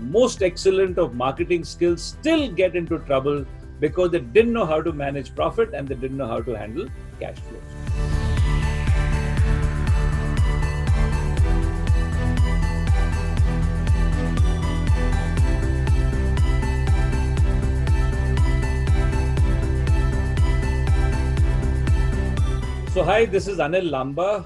most excellent of marketing skills still get into trouble because they didn't know how to manage profit and they didn't know how to handle cash flows. So hi, this is Anil Lamba.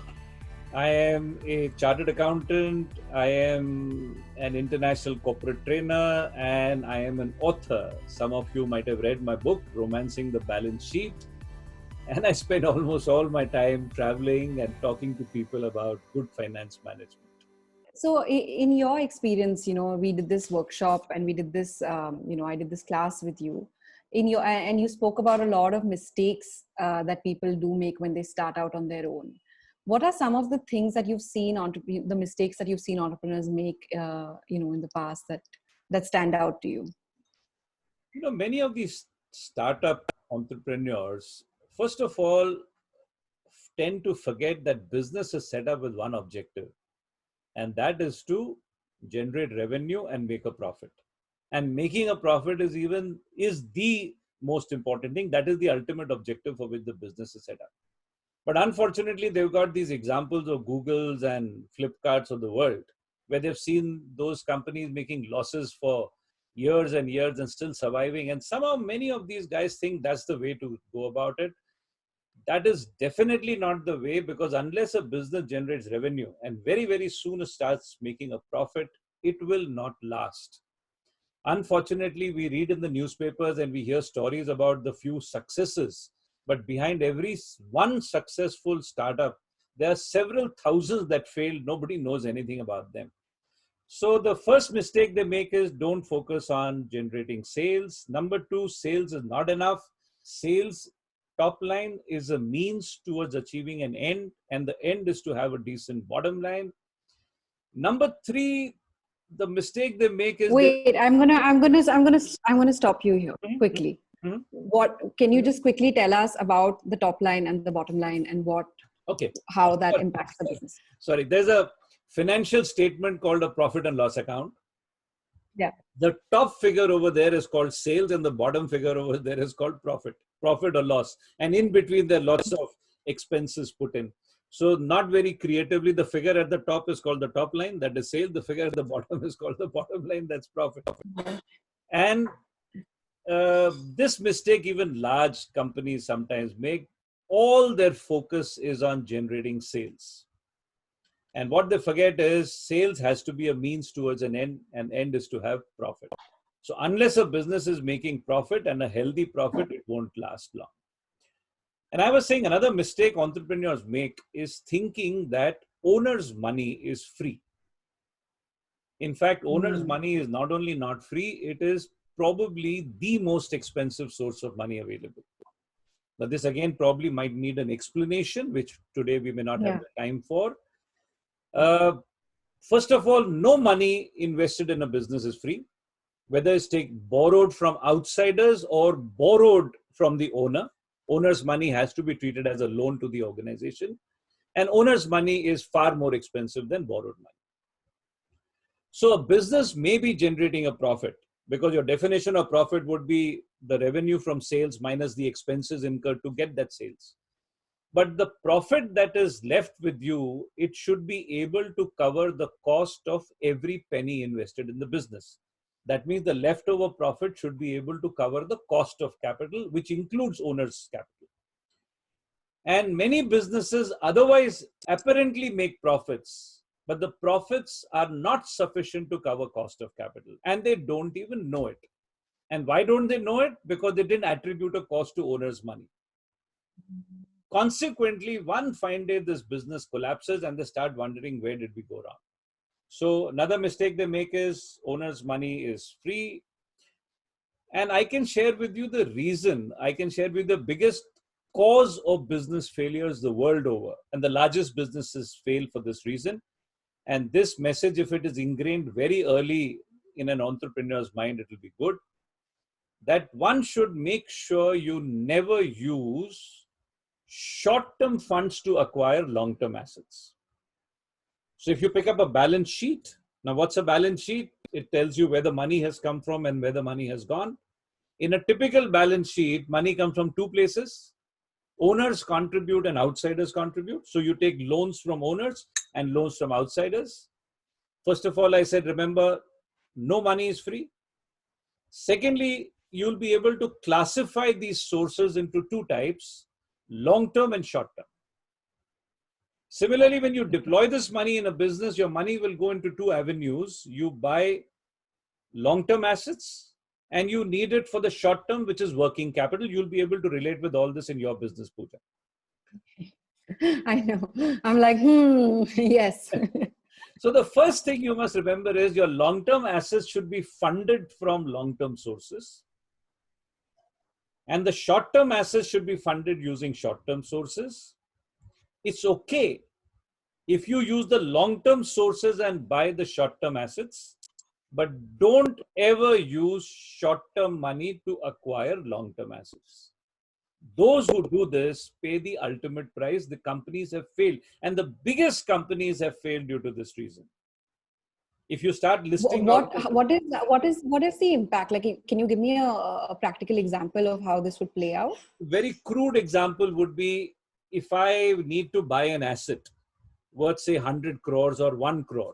I am a chartered accountant, I am an international corporate trainer, and I am an author. Some of you might have read my book, Romancing the Balance Sheet. And I spend almost all my time traveling and talking to people about good finance management. So in your experience, we did this workshop and we did this, I did this class with you. And you spoke about a lot of mistakes that people do make when they start out on their own. What are some of the things that you've seen, the mistakes that you've seen entrepreneurs make, in the past that stand out to you? Many of these startup entrepreneurs, first of all, tend to forget that business is set up with one objective, and that is to generate revenue and make a profit. And making a profit is the most important thing. That is the ultimate objective for which the business is set up. But unfortunately, they've got these examples of Googles and Flipkarts of the world, where they've seen those companies making losses for years and years and still surviving. And somehow many of these guys think that's the way to go about it. That is definitely not the way, because unless a business generates revenue and very, very soon it starts making a profit, it will not last. Unfortunately, we read in the newspapers and we hear stories about the few successes, but behind every one successful startup, there are several thousands that failed. Nobody knows anything about them. So the first mistake they make is don't focus on generating sales. Number two, sales is not enough. Sales top line is a means towards achieving an end, and the end is to have a decent bottom line. Number three, the mistake they make is I'm gonna stop you here quickly. Mm-hmm. What can you just quickly tell us about the top line and the bottom line and how that impacts the business? Sorry, there's a financial statement called a profit and loss account. Yeah. The top figure over there is called sales and the bottom figure over there is called profit or loss. And in between there are lots of expenses put in. So not very creatively, the figure at the top is called the top line, that is sales. The figure at the bottom is called the bottom line, that's profit. And this mistake even large companies sometimes make. All their focus is on generating sales. And what they forget is sales has to be a means towards an end, and end is to have profit. So unless a business is making profit and a healthy profit, it won't last long. And I was saying another mistake entrepreneurs make is thinking that owner's money is free. In fact, owner's money is not only not free, it is probably the most expensive source of money available. Now, this again probably might need an explanation, which today we may not have the time for. First of all, no money invested in a business is free, whether it's borrowed from outsiders or borrowed from the owner. Owner's money has to be treated as a loan to the organization, and owner's money is far more expensive than borrowed money. So a business may be generating a profit, because your definition of profit would be the revenue from sales minus the expenses incurred to get that sales. But the profit that is left with you, it should be able to cover the cost of every penny invested in the business. That means the leftover profit should be able to cover the cost of capital, which includes owner's capital. And many businesses otherwise apparently make profits, but the profits are not sufficient to cover cost of capital, and they don't even know it. And why don't they know it? Because they didn't attribute a cost to owner's money. Consequently, one fine day, this business collapses and they start wondering, where did we go wrong? So another mistake they make is owner's money is free. And I can share with you the reason. I can share with you the biggest cause of business failures the world over. And the largest businesses fail for this reason. And this message, if it is ingrained very early in an entrepreneur's mind, it will be good. That one should make sure you never use short-term funds to acquire long-term assets. So if you pick up a balance sheet, Now, what's a balance sheet? It tells you where the money has come from and where the money has gone. In a typical balance sheet, money comes from two places. Owners contribute and outsiders contribute. So you take loans from owners and loans from outsiders. First of all, I said, remember, no money is free. Secondly, you'll be able to classify these sources into two types, long-term and short-term. Similarly, when you deploy this money in a business, your money will go into two avenues. You buy long-term assets and you need it for the short-term, which is working capital. You'll be able to relate with all this in your business, Pooja. I know. I'm like, yes. So the first thing you must remember is your long-term assets should be funded from long-term sources. And the short-term assets should be funded using short-term sources. It's okay if you use the long-term sources and buy the short-term assets, but don't ever use short-term money to acquire long-term assets. Those who do this pay the ultimate price. The companies have failed, and the biggest companies have failed due to this reason. If you start listing What is the impact? Like, can you give me a practical example of how this would play out? Very crude example would be, if I need to buy an asset worth say 100 crores or 1 crore,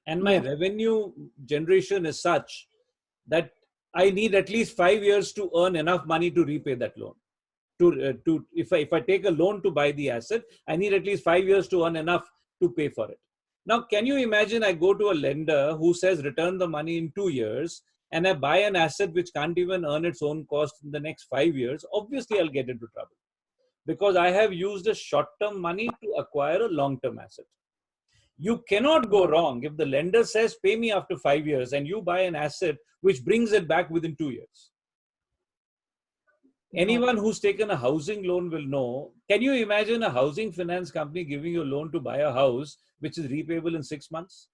and my revenue generation is such that I need at least 5 years to earn enough money to repay that loan. If I take a loan to buy the asset, I need at least 5 years to earn enough to pay for it. Now, can you imagine I go to a lender who says return the money in 2 years, and I buy an asset which can't even earn its own cost in the next 5 years? Obviously, I'll get into trouble because I have used a short-term money to acquire a long-term asset. You cannot go wrong if the lender says pay me after 5 years and you buy an asset which brings it back within 2 years. Anyone who's taken a housing loan will know. Can you imagine a housing finance company giving you a loan to buy a house which is repayable in 6 months?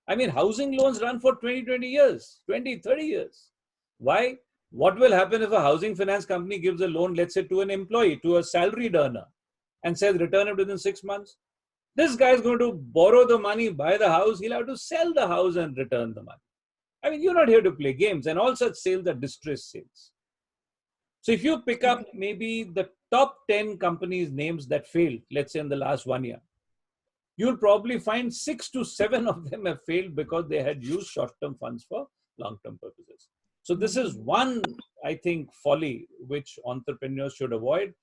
I mean, housing loans run for 20 years, 20, 30 years. Why? What will happen if a housing finance company gives a loan, let's say, to an employee, to a salaried earner, and says return it within 6 months? This guy is going to borrow the money, buy the house. He'll have to sell the house and return the money. I mean, you're not here to play games, and all such sales are distress sales. So if you pick up maybe the top 10 companies' names that failed, let's say in the last 1 year, you'll probably find 6 to 7 of them have failed because they had used short-term funds for long-term purposes. So this is one, I think, folly which entrepreneurs should avoid.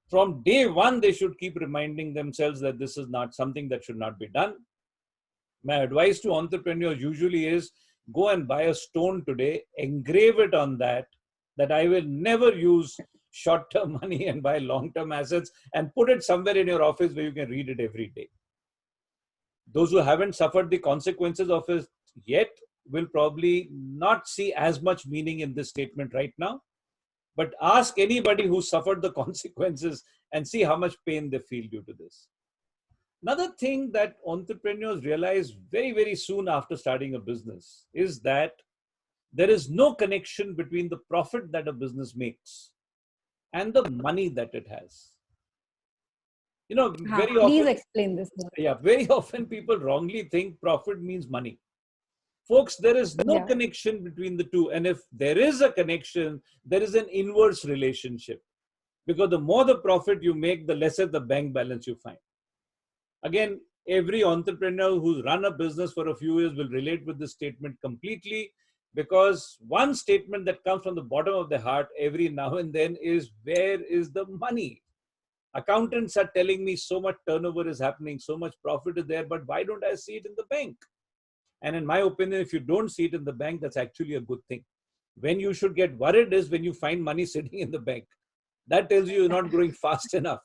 From day one, they should keep reminding themselves that this is not something that should not be done. My advice to entrepreneurs usually is go and buy a stone today, engrave it on that I will never use short-term money and buy long-term assets, and put it somewhere in your office where you can read it every day. Those who haven't suffered the consequences of it yet will probably not see as much meaning in this statement right now. But ask anybody who suffered the consequences and see how much pain they feel due to this. Another thing that entrepreneurs realize very, very soon after starting a business is that there is no connection between the profit that a business makes and the money that it has. You know, very often. Please explain this. Yeah, very often people wrongly think profit means money. Folks, there is no connection between the two. And if there is a connection, there is an inverse relationship. Because the more the profit you make, the lesser the bank balance you find. Again, every entrepreneur who's run a business for a few years will relate with this statement completely, because one statement that comes from the bottom of the heart every now and then is, where is the money? Accountants are telling me so much turnover is happening, so much profit is there, but why don't I see it in the bank? And in my opinion, if you don't see it in the bank, that's actually a good thing. When you should get worried is when you find money sitting in the bank. That tells you you're not growing fast enough.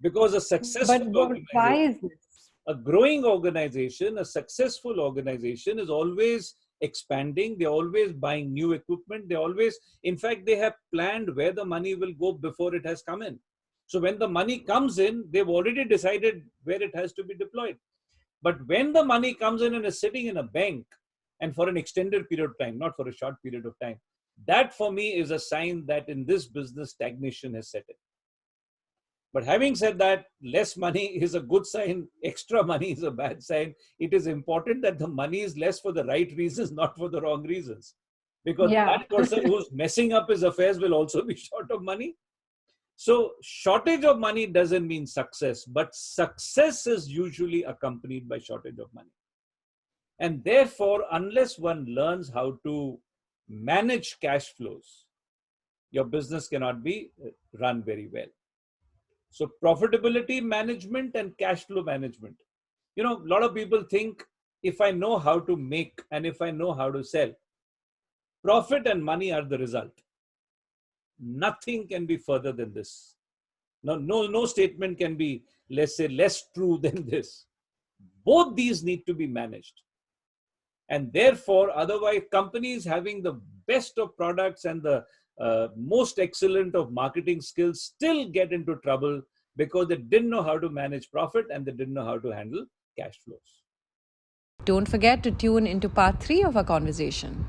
Because a successful why is this? A growing organization, a successful organization is always expanding. They're always buying new equipment. They always, in fact, they have planned where the money will go before it has come in. So when the money comes in, they've already decided where it has to be deployed. But when the money comes in and is sitting in a bank, and for an extended period of time, not for a short period of time, that for me is a sign that in this business, stagnation has set in. But having said that, less money is a good sign, extra money is a bad sign. It is important that the money is less for the right reasons, not for the wrong reasons. Because Yeah. that person who's messing up his affairs will also be short of money. So, shortage of money doesn't mean success, but success is usually accompanied by shortage of money. And therefore, unless one learns how to manage cash flows, your business cannot be run very well. So, profitability management and cash flow management. A lot of people think if I know how to make and if I know how to sell, profit and money are the result. Nothing can be further than this. No statement can be, let's say, less true than this. Both these need to be managed. And therefore, otherwise, companies having the best of products and the most excellent of marketing skills still get into trouble because they didn't know how to manage profit and they didn't know how to handle cash flows. Don't forget to tune into part 3 of our conversation.